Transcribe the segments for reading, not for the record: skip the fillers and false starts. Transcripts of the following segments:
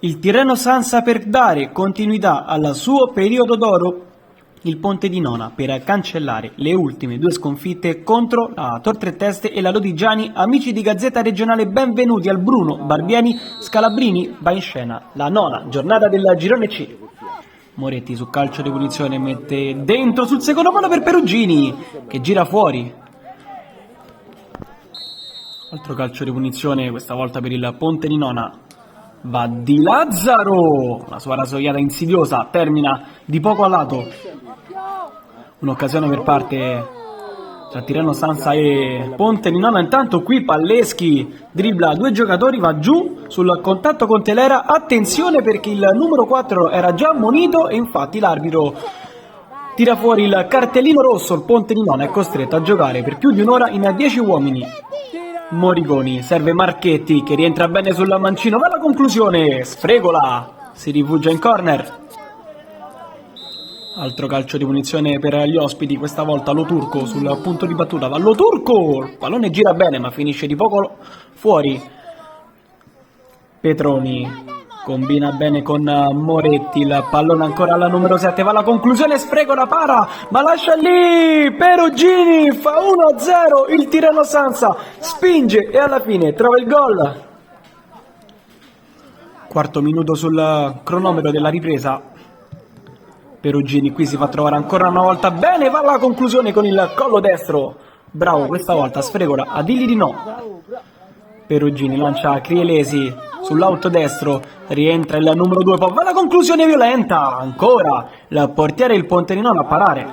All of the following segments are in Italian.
Il Tirreno Sansa per dare continuità al suo periodo d'oro, il Ponte di Nona per cancellare le ultime due sconfitte contro la Tor Tre Teste e la Lodigiani. Amici di Gazzetta Regionale, benvenuti al Bruno Barbiani Scalabrini va in scena la nona giornata del Girone C. Moretti su calcio di punizione mette dentro sul secondo palo per Perugini che gira fuori. Altro calcio di punizione, questa volta per il Ponte di Nona. Va Di Lazzaro, la sua rasoiata insidiosa termina di poco a lato. Un'occasione per parte tra Tirreno Sansa e Ponte di Nona. Intanto qui Palleschi dribbla due giocatori, va giù sul contatto con Telera. Attenzione perché il numero 4 era già ammonito e infatti l'arbitro tira fuori il cartellino rosso. Il Ponte di Nona è costretto a giocare per più di un'ora in 10 uomini. Moriconi, serve Marchetti che rientra bene sul mancino, va alla conclusione, Sfregola, si rifugia in corner. Altro calcio di punizione per gli ospiti, questa volta Lo Turco sul punto di battuta, va Lo Turco, il pallone gira bene ma finisce di poco fuori. Petroni combina bene con Moretti, il pallone ancora alla numero 7, va alla conclusione, Sfregola para, ma lascia lì, Perugini fa 1-0, il Tirreno Sansa spinge e alla fine trova il gol. Quarto minuto sul cronometro della ripresa, Perugini qui si fa trovare ancora una volta bene, va alla conclusione con il collo destro, bravo questa volta Sfregola a dirgli di no. Perugini lancia Crielesi sull'auto destro, rientra il numero 2, poi va la conclusione violenta, ancora il portiere il Ponte di Nona a parare.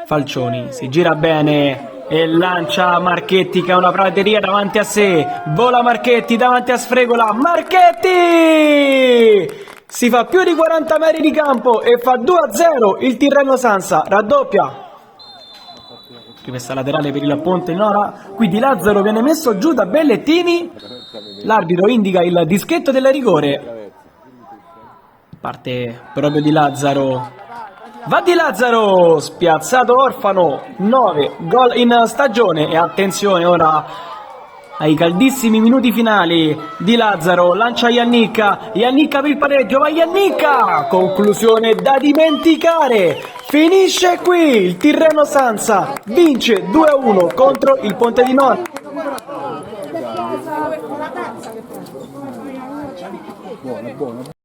Falcioni si gira bene e lancia Marchetti che ha una prateria davanti a sé, vola Marchetti davanti a Sfregola, Marchetti si fa più di 40 metri di campo e fa 2-0, il Tirreno Sansa raddoppia. Rimessa laterale per il Ponte di Nona, qui Di Lazzaro viene messo giù da Bellettini, l'arbitro indica il dischetto del rigore, parte proprio Di Lazzaro, va Di Lazzaro, spiazzato orfano, 9 gol in stagione e attenzione ora ai caldissimi minuti finali, Di Lazzaro lancia Iannicca per il pareggio, va Iannicca, conclusione da dimenticare, finisce qui, il Tirreno Sansa vince 2-1 contro il Ponte di Nona. Buono.